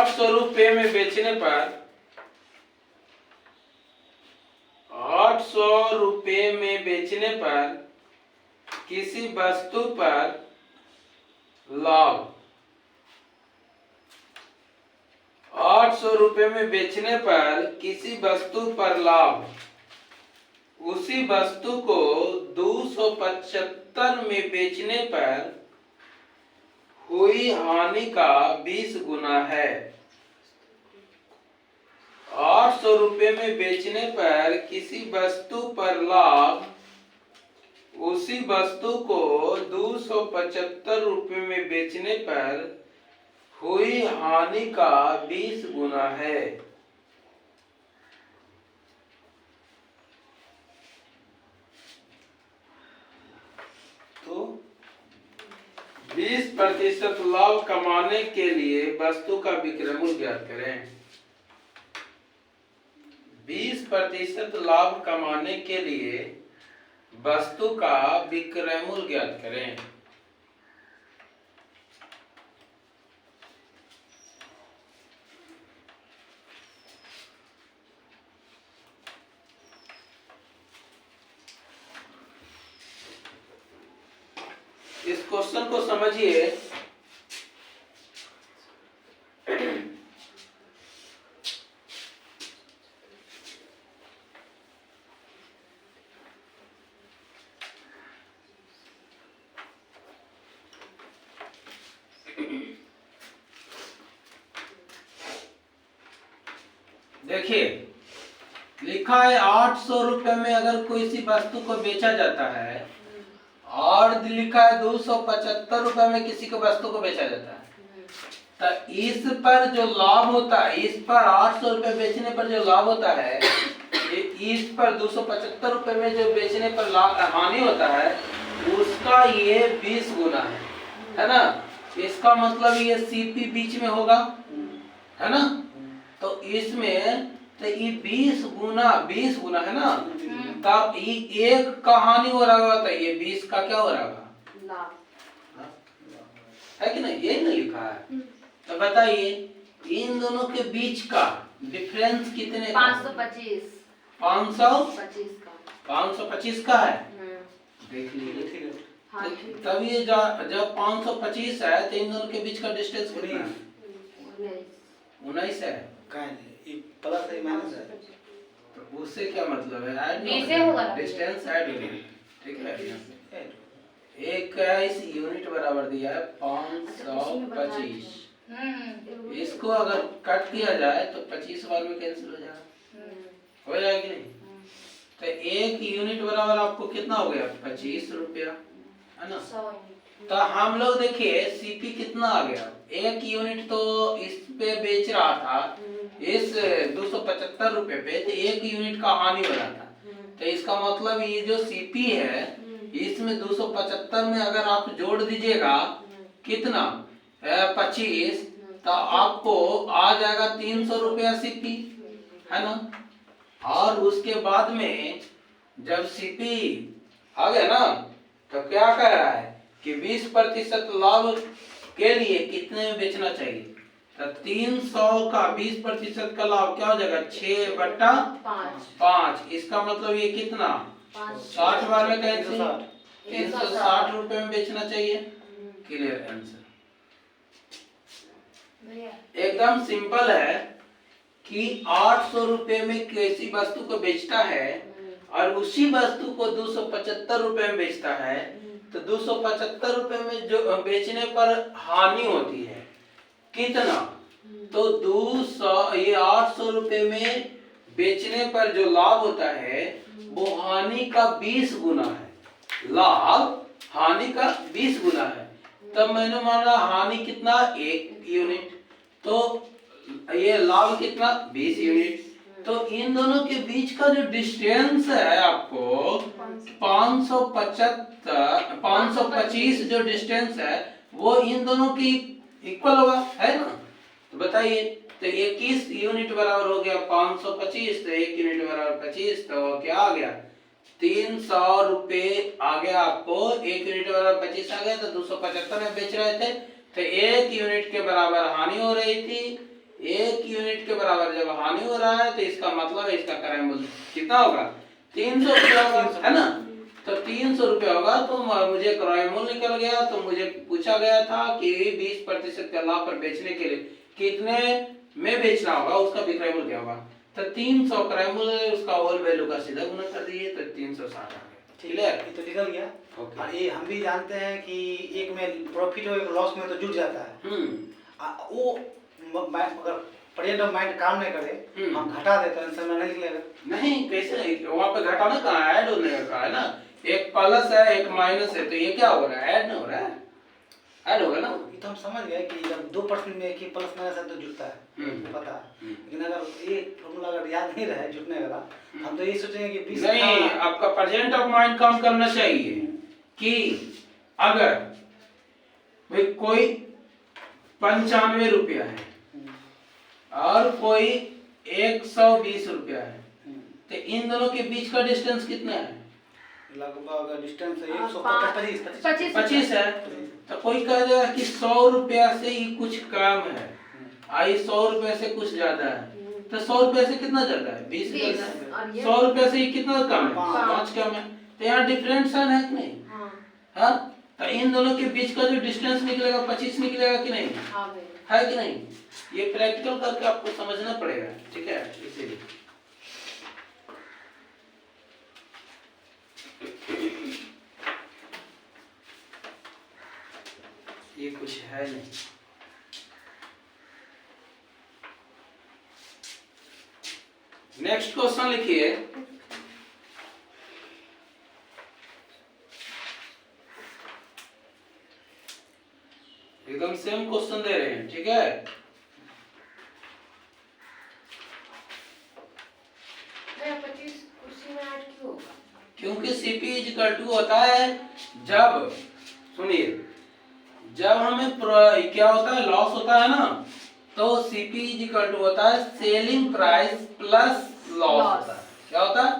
800 रुपये में बेचने पर 800 रुपये में बेचने पर किसी वस्तु पर लाभ 800 रुपये में बेचने पर किसी वस्तु पर लाभ उसी वस्तु को 275 में बेचने पर हुई हानि का 20 गुना है। 800 रुपये में बेचने पर किसी वस्तु पर लाभ उसी वस्तु को 275 रुपये में बेचने पर हुई हानि का 20 गुना है। तो 20% लाभ कमाने के लिए वस्तु का विक्रय मूल्य ज्ञात करें। 20% लाभ कमाने के लिए वस्तु का विक्रय मूल्य ज्ञात करें। इस क्वेश्चन को समझिए। देखिए लिखा है 800 रुपये में अगर कोई सी वस्तु को बेचा जाता है और लिखा है 275 रुपये में किसी को वस्तु को बेचा जाता है, तो इस पर जो लाभ होता है, इस पर 800 रुपये बेचने पर जो लाभ होता है, इस पर 275 रुपये में जो बेचने पर हानि होता है उसका ये 20 गुना है ना। इसका मतलब ये सीपी बीच में होगा, है ना। तो इसमें तो ये 20 गुना है ना। तब ये एक का हानि हो रहा होगा तो ये 20 का क्या हो रहा होगा, लाभ है कि नहीं, यही ना लिखा है। तो बताइए इन दोनों के बीच का डिफरेंस कितने का? 525 का है। देख लीजिए तब ये जब 525 है तो इन दोनों के बीच का डिस्टेंस कितना है? 19 है। प्लस है माइनस है, तो उससे क्या मतलब है, ऐड डिस्टेंस ऐड हो, ठीक है। 21 यूनिट बराबर दिया है 525। इसको अगर कट किया जाए तो 25 बार में कैंसिल हो जाएगा, हो जाएगा कि नहीं। तो 1 यूनिट बराबर आपको कितना हो गया, 25 रुपया, है ना। तो हम लोग देखिए सीपी कितना आ गया, 1 यूनिट तो इस पे बेच रहा था इस 275 रुपए पे, तो 1 यूनिट का हानि हो रहा था। तो इसका मतलब ये जो सीपी है इसमें 275 में अगर आप जोड़ दीजिएगा कितना 25, तो आपको आ जाएगा 300 रुपया सीपी, है ना। और उसके बाद में जब सीपी आ गया ना तो क्या कह रहा है कि 20% लाभ के लिए कितने में बेचना चाहिए। तो 300 का 20% का लाभ क्या हो जाएगा, 6/5। इसका मतलब ये कितना 60 बार में कैंसिल, 360 रुपए में बेचना चाहिए। क्लियर आंसर, एकदम सिंपल है कि 800 रुपए में किसी वस्तु को बेचता है और उसी वस्तु को 275 रुपए में बेचता है, तो 275 रुपए में जो बेचने पर हानि होती है कितना, तो 800 रुपए में बेचने पर जो लाभ होता है वो हानि का 20 गुना है। लाभ हानि का 20 गुना है। तब मैंने माना हानि कितना, 1 यूनिट, तो ये लाभ कितना, 20 यूनिट। तो इन दोनों के बीच का जो डिस्टेंस है आपको 525 जो डिस्टेंस है वो इन दोनों की इक्वल होगा, है ना। तो बताइए, तो 21 यूनिट बराबर हो गया 525, तो 1 यूनिट बराबर 25, तो क्या आ गया 300 रुपए आ गया आपको। 1 यूनिट बराबर 25 आ गया, तो 275 में बेच रहे थे, तो 1 यूनिट के बराबर हानि हो रही थी, 1 यूनिट के बराबर जब हानि हो रहा है तो इसका मतलब है इसका क्रय मूल्य कितना होगा, 300 रुपया होगा, है ना। तो 300 रुपया होगा तो मुझे क्रय मूल्य निकल गया। तो मुझे पूछा गया था कि 20% के लाभ पर बेचने के लिए कितने में बेचना होगा, उसका विक्रय मूल्य क्या होगा। तो 300 क्रय मूल्य उसका होल वैल्यू का सीधा गुना कर दिए तो 360 आ गया। ठीक है, ये तो निकल गया। और ये हम भी जानते हैं कि एक में प्रॉफिट हो एक लॉस में तो जुट जाता है। वो अगर प्रेजेंट ऑफ माइंड काम नहीं करे, हम घटा दे तो आंसर में नहीं निकलेगा। नहीं, कैसे वहां पे घटाना कहाँ है, ऐड होने का है ना। एक प्लस है एक माइनस है तो ये क्या हो रहा है, ऐड नहीं हो रहा है, ऐड होगा ना। ये तो हम समझ गए कि जब 2% में एक ही प्लस माइनस है तो जुटता है, पता है। लेकिन अगर ये फॉर्मूला अगर याद नहीं रहे जुटने वाला, हम तो ये सोचेंगे कि 20 नहीं, आपका प्रेजेंट ऑफ माइंड काम करना चाहिए कि अगर भाई कोई 95 रुपया है और कोई 120 रुपया है, तो इन दोनों के बीच का डिस्टेंस कितना है, लगभग डिस्टेंस 125 है। तो कोई कह देगा कि 100 रुपया से ही कुछ कम है, आई 100 रुपया से कुछ ज्यादा है। तो 100 रुपया से कितना ज्यादा है, 20 ज्यादा है। 100 रुपया से ही कितना कम है, 5 कम है। तो यहाँ डिफरेंस है कि नहीं, हाँ। तो इन दोनों के बीच का जो डिस्टेंस निकलेगा 25 निकलेगा कि नहीं, है कि नहीं। ये प्रैक्टिकल करके आपको समझना पड़ेगा, ठीक है। इसीलिए ये कुछ है नहीं। नेक्स्ट क्वेश्चन लिखिए। एकदम सेम क्वेश्चन दे रहे हैं, ठीक है। क्योंकि CP इक्वल टू होता है जब, सुनिए, जब हमें क्या होता है, लॉस होता है ना, तो CP इक्वल टू होता है सेलिंग प्राइस प्लस लॉस होता है। क्या होता है,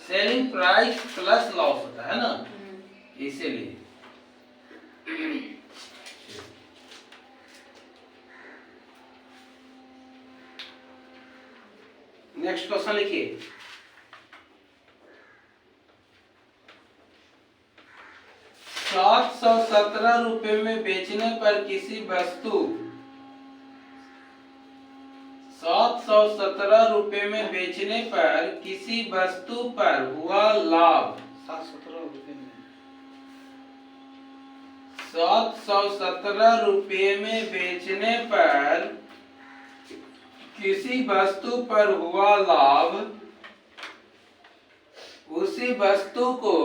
सेलिंग प्राइस प्लस लॉस होता है ना, इसीलिए। नेक्स्ट क्वेश्चन लिखिए। ₹717 में बेचने पर किसी वस्तु, ₹717 में बेचने पर किसी वस्तु पर हुआ लाभ। 717 में बेचने पर किसी वस्तु पर हुआ लाभ, उसी वस्तु को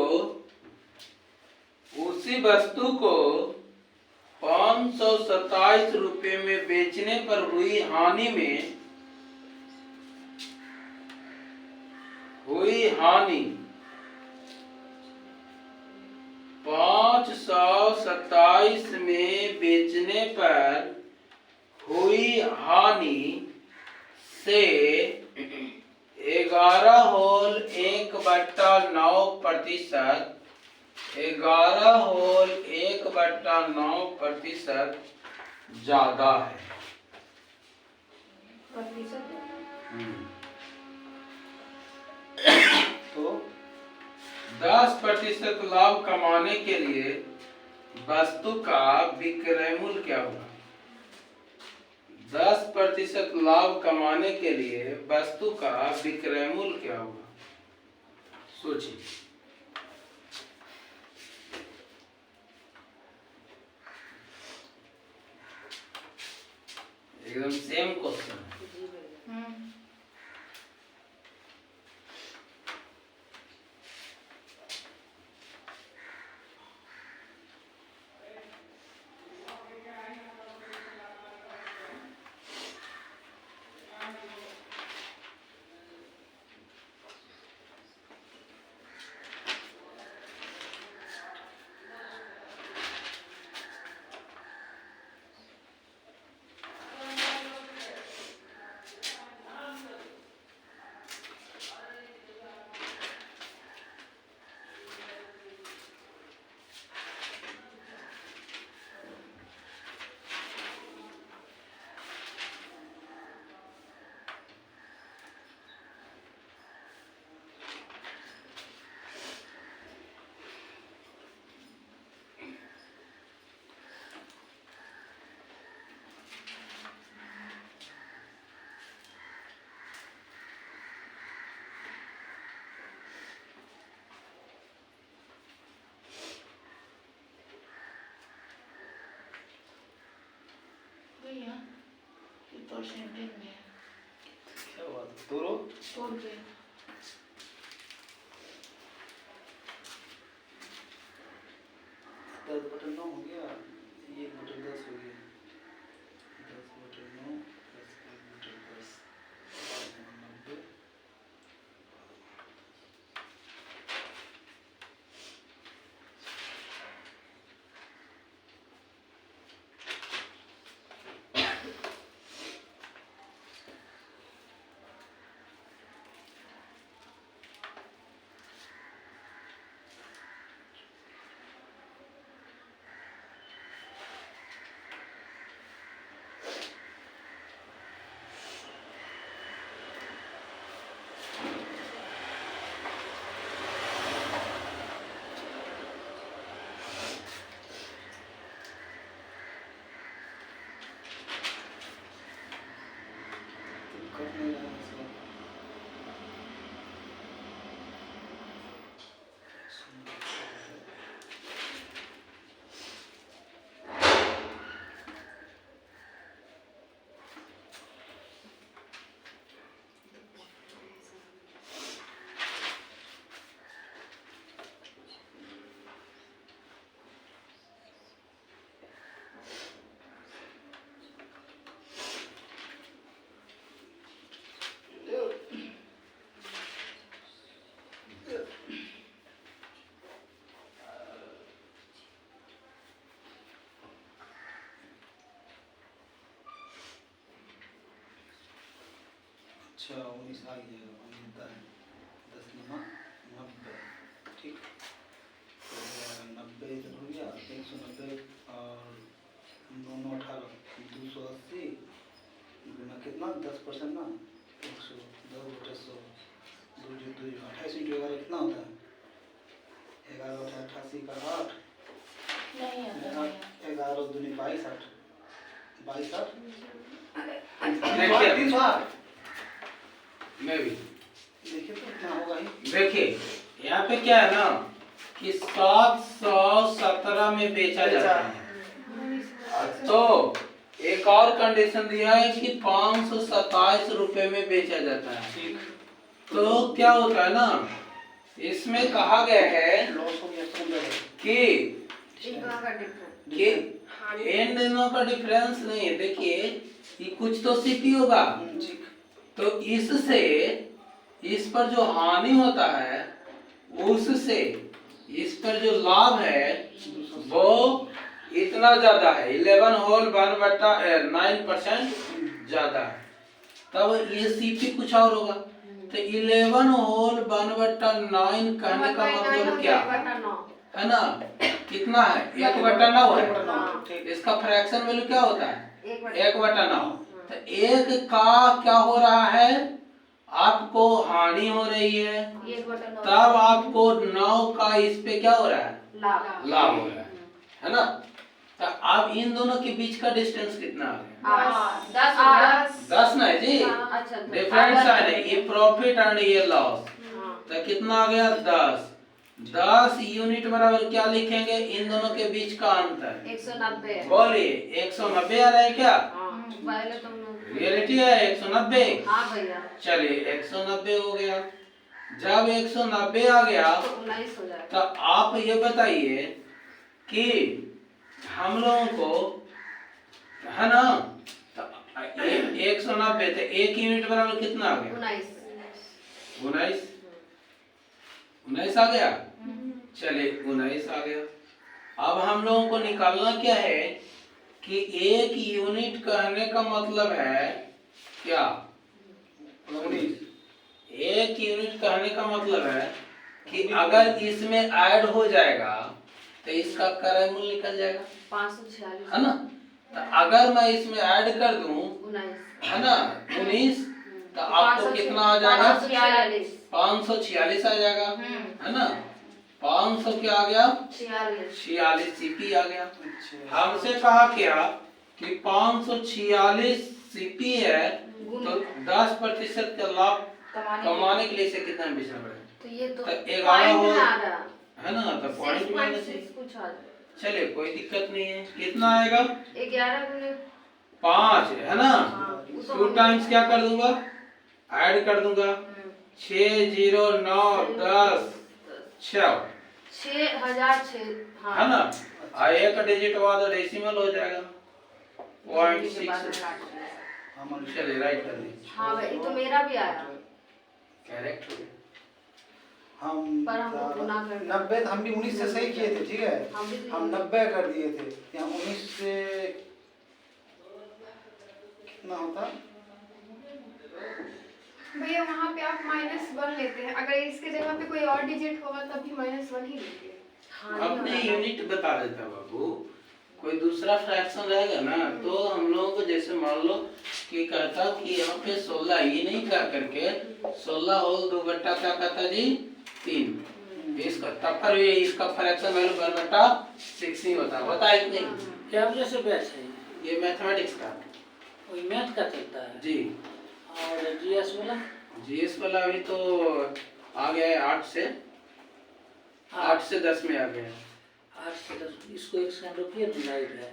527 रुपये में बेचने पर हुई हानि में, हुई हानि 527 में बेचने पर हुई हानि से 11/9%, 11/9% ज्यादा है। तो 10% लाभ कमाने के लिए वस्तु का विक्रय मूल्य क्या होगा। 10% लाभ कमाने के लिए वस्तु का विक्रय मूल्य क्या होगा, सोचिए। एकदम सेम क्वेश्चन है। भैया ये परसेंटेज में है। क्या बात है, तोड़ो तोड़ के दस बटन 9 हो गया, ये बटन 10 हो गया, 10 बटन 9 प्लस 1 बटन 10 90। कर नहीं रहा है इसका। अच्छा 19 आ गया, मिलता है 10 9 90, ठीक। तो 90 इधर हो गया, 190 और 9 9 18 280 गुना कितना 10% ना, 110/100 2 2 28 × 11 कितना होता है? 11 88 का 8 नहीं आता भैया। 11 दूनी 22 8 22 8 देखिए 308। मैं भी देखिए तो कितना होगा ही। देखिए यहाँ पे क्या है ना कि 717 में बेचा जाता है, तो एक और कंडीशन दिया है कि 527 रुपए में बेचा जाता है। तो क्या होता है ना, इसमें कहा गया है लॉस हो गया कि इन दोनों का डिफरेंस नहीं है। देखिए ये कुछ तो सीपी होगा, तो इससे इस पर जो हानि होता है उससे इस पर जो लाभ है वो इतना ज्यादा है, 11 होल 1/9% ज्यादा है। तब ये सीपी कुछ और होगा। तो 11 होल 1/9 कहने का मतलब क्या है ना, कितना है 1/9 है। इसका फ्रैक्शन वैल्यू क्या होता है 1/9। तो 1 का क्या हो रहा है, आपको हानि हो रही है, तब आपको 9 का इस पे क्या हो रहा है लाभ हो रहा है ना। तो अब इन दोनों के बीच का डिस्टेंस कितना आ गया 10 ना जी, डिफरेंस है ये प्रॉफिट एंड ये लॉस। तो कितना आ गया 10 यूनिट बराबर क्या लिखेंगे, इन दोनों के बीच का अंतर 190। बोलिए 190 आ रहा है क्या, पहले तो रियलिटी है 190। हाँ भैया चलिए 190 हो गया। जब 190 आ गया तो 19 हो जाएगा। तो आप ये बताइए कि हम लोगों को है ना, तो 190 थे, 1 यूनिट बराबर कितना आ गया 19 19 आ गया। चलिए 19 आ गया। अब हम लोगों को निकालना क्या है कि 1 यूनिट कहने का मतलब है क्या 19। 1 यूनिट कहने का मतलब है कि अगर इसमें ऐड हो जाएगा तो इसका क्रय मूल्य निकल जाएगा 546 है ना। तो अगर मैं इसमें ऐड कर दूं 19 है ना 19, तो आपको कितना आ जाएगा 546 आ जाएगा है ना। 500 क्या आ गया 46 सीपी आ गया। हमसे कहा क्या कि 546 सीपी है, तो 10% का लाभ कमाने के लिए इसे कितना बेचना पड़ेगा, तो ये तो 11 हो है ना, तो पॉइंट में कुछ आ चलिए कोई दिक्कत नहीं है। कितना आएगा 11 गुने 5 है ना, 2 टाइम्स क्या कर दूंगा, ऐड कर दूंगा, 6 0 9 10 6 6006 है ना। एक डिजिट बाद डेसिमल हो जाएगा 0.6। चलिए राइट कर दीजिए। हाँ भाई ये तो मेरा भी आया। करेक्ट हो गया। पर हमको गुना कर 90 हम भी 19 से सही किए थे, ठीक है, हम 90 कर दिए थे, यहाँ 19 से कितना होता भैया वहाँ पे आप -1 लेते हैं, अगर इसके जगह पे कोई और डिजिट होगा तब भी -1 ही लेते हैं। हाँ अपने यूनिट बता देता बाबू, कोई दूसरा फ्रैक्शन रहेगा ना तो हम लोगों को जैसे मान लो कि कहता कि यहाँ पे 16 ये नहीं कह करके 16 होल 2 बट्टा क्या कहता जी 3, इसका तब पर ये इसका फ्रैक्शन वैल्यू 1/6 ही होता है कि नहीं। क्या वजह से बैच है ये मैथमेटिक्स का वही मैथ का चलता है जी। और जीएस वाला जीएस वाला अभी तो आ गया है 8 से 10 में आ गया है। 8 से 10 इसको एक सेकंड रुकिए, लाइट है।